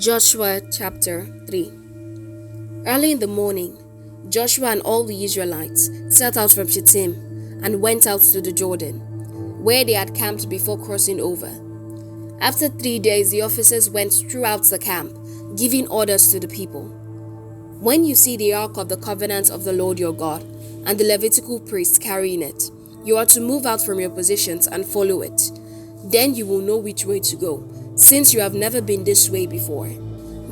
Joshua chapter 3. Early in the morning, Joshua and all the Israelites set out from Shittim and went out to the Jordan, where they had camped before crossing over. After 3 days, the officers went throughout the camp, giving orders to the people. When you see the ark of the covenant of the Lord your God and the Levitical priests carrying it, you are to move out from your positions and follow it. Then you will know which way to go, since you have never been this way before.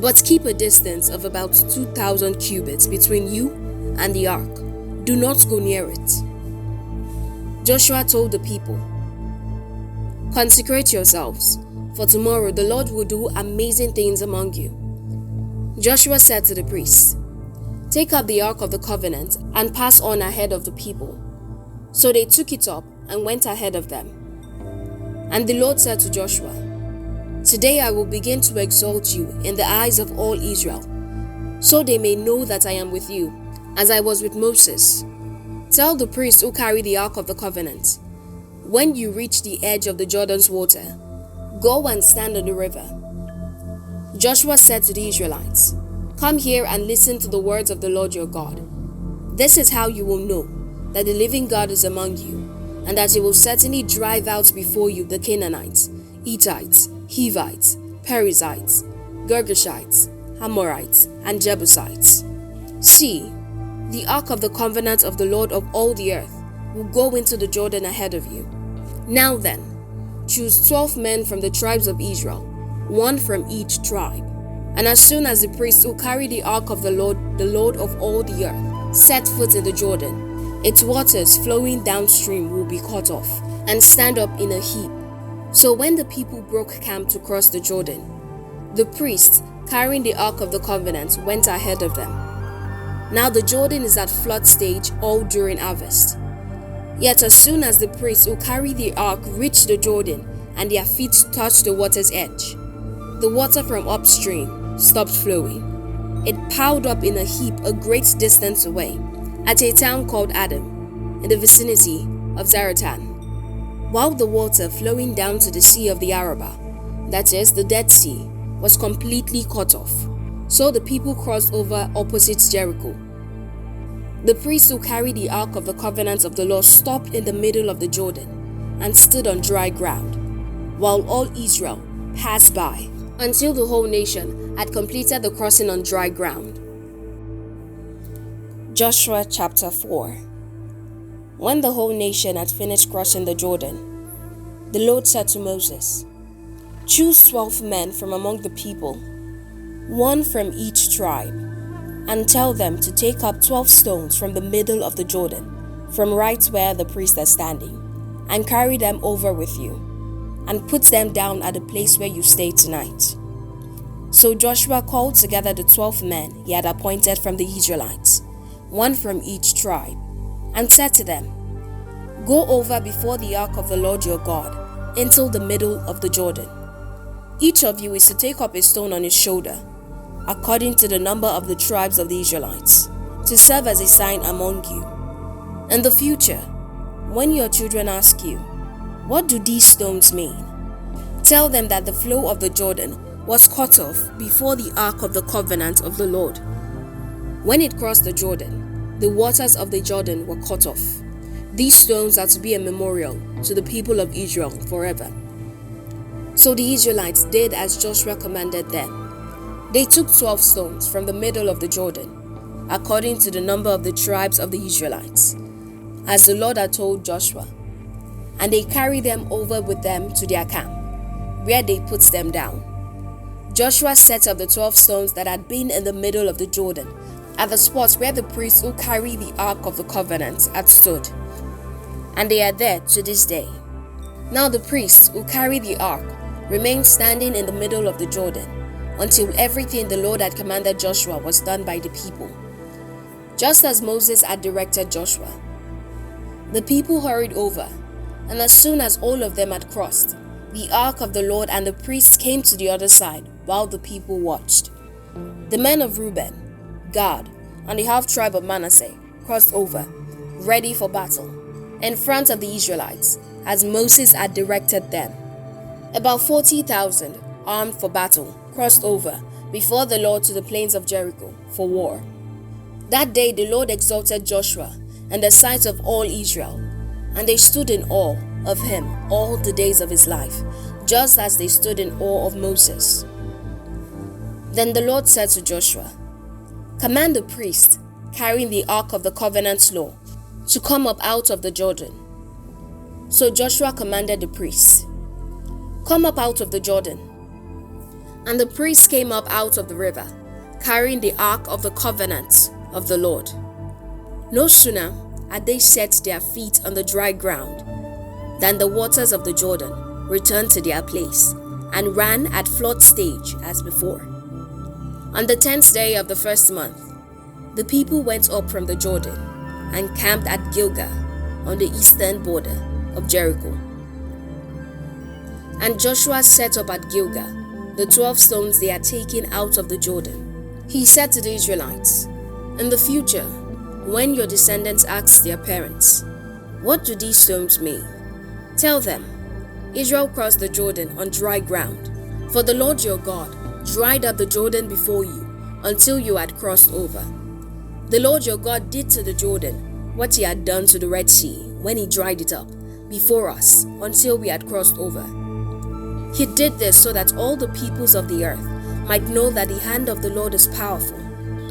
But keep a distance of about 2,000 cubits between you and the ark. Do not go near it. Joshua told the people, "Consecrate yourselves, for tomorrow the Lord will do amazing things among you." Joshua said to the priests, "Take up the ark of the covenant and pass on ahead of the people." So they took it up and went ahead of them. And the Lord said to Joshua, "Today I will begin to exalt you in the eyes of all Israel, so they may know that I am with you, as I was with Moses. Tell the priests who carry the ark of the covenant, when you reach the edge of the Jordan's water, go and stand on the river." Joshua said to the Israelites, "Come here and listen to the words of the Lord your God. This is how you will know that the living God is among you, and that he will certainly drive out before you the Canaanites, Hittites, Hivites, Perizzites, Girgashites, Amorites, and Jebusites. See, the ark of the covenant of the Lord of all the earth will go into the Jordan ahead of you. Now then, choose 12 men from the tribes of Israel, one from each tribe. And as soon as the priests who carry the ark of the Lord of all the earth, set foot in the Jordan, its waters flowing downstream will be cut off and stand up in a heap." So when the people broke camp to cross the Jordan, the priests carrying the ark of the covenant went ahead of them. Now the Jordan is at flood stage all during harvest. Yet as soon as the priests who carry the ark reached the Jordan and their feet touched the water's edge, the water from upstream stopped flowing. It piled up in a heap a great distance away, at a town called Adam, in the vicinity of Zaratan, while the water flowing down to the Sea of the Arabah, that is, the Dead Sea, was completely cut off. So the people crossed over opposite Jericho. The priests who carried the ark of the covenant of the Lord stopped in the middle of the Jordan and stood on dry ground, while all Israel passed by, until the whole nation had completed the crossing on dry ground. Joshua chapter 4. When the whole nation had finished crossing the Jordan, the Lord said to Moses, "Choose 12 men from among the people, one from each tribe, and tell them to take up 12 stones from the middle of the Jordan, from right where the priests are standing, and carry them over with you, and put them down at the place where you stay tonight." So Joshua called together the 12 men he had appointed from the Israelites, one from each tribe, and said to them, "Go over before the ark of the Lord your God into the middle of the Jordan. Each of you is to take up a stone on his shoulder, according to the number of the tribes of the Israelites, to serve as a sign among you. In the future, when your children ask you, 'What do these stones mean?' tell them that the flow of the Jordan was cut off before the ark of the covenant of the Lord. When it crossed the Jordan, the waters of the Jordan were cut off. These stones are to be a memorial to the people of Israel forever." So the Israelites did as Joshua commanded them. They took 12 stones from the middle of the Jordan, according to the number of the tribes of the Israelites, as the Lord had told Joshua, and they carried them over with them to their camp, where they put them down. Joshua set up the 12 stones that had been in the middle of the Jordan, at the spot where the priests who carry the ark of the covenant had stood, and they are there to this day. Now the priests who carry the ark remained standing in the middle of the Jordan until everything the Lord had commanded Joshua was done by the people, just as Moses had directed Joshua. The people hurried over, and as soon as all of them had crossed, the ark of the Lord and the priests came to the other side while the people watched. The men of Reuben, Gad, and the half-tribe of Manasseh crossed over, ready for battle, in front of the Israelites, as Moses had directed them. About 40,000, armed for battle, crossed over before the Lord to the plains of Jericho for war. That day the Lord exalted Joshua in the sight of all Israel, and they stood in awe of him all the days of his life, just as they stood in awe of Moses. Then the Lord said to Joshua, "Command the priest carrying the ark of the covenant's law to come up out of the Jordan." So Joshua commanded the priests, "Come up out of the Jordan." And the priests came up out of the river, carrying the ark of the covenant of the Lord. No sooner had they set their feet on the dry ground than the waters of the Jordan returned to their place and ran at flood stage as before. On the 10th day of the first month, the people went up from the Jordan and camped at Gilgal on the eastern border of Jericho. And Joshua set up at Gilgal the 12 stones they had taken out of the Jordan. He said to the Israelites, "In the future, when your descendants ask their parents, 'What do these stones mean?' tell them, 'Israel crossed the Jordan on dry ground, for the Lord your God dried up the Jordan before you until you had crossed over. The Lord your God did to the Jordan what he had done to the Red Sea when he dried it up before us until we had crossed over. He did this so that all the peoples of the earth might know that the hand of the Lord is powerful,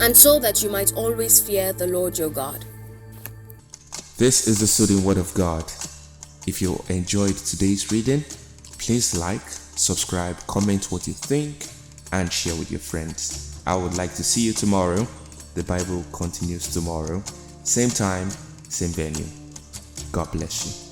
and so that you might always fear the Lord your God." This is the soothing word of God. If you enjoyed today's reading, please like, subscribe, comment what you think, and share with your friends. I would like to see you tomorrow. The Bible continues tomorrow. Same time, same venue. God bless you.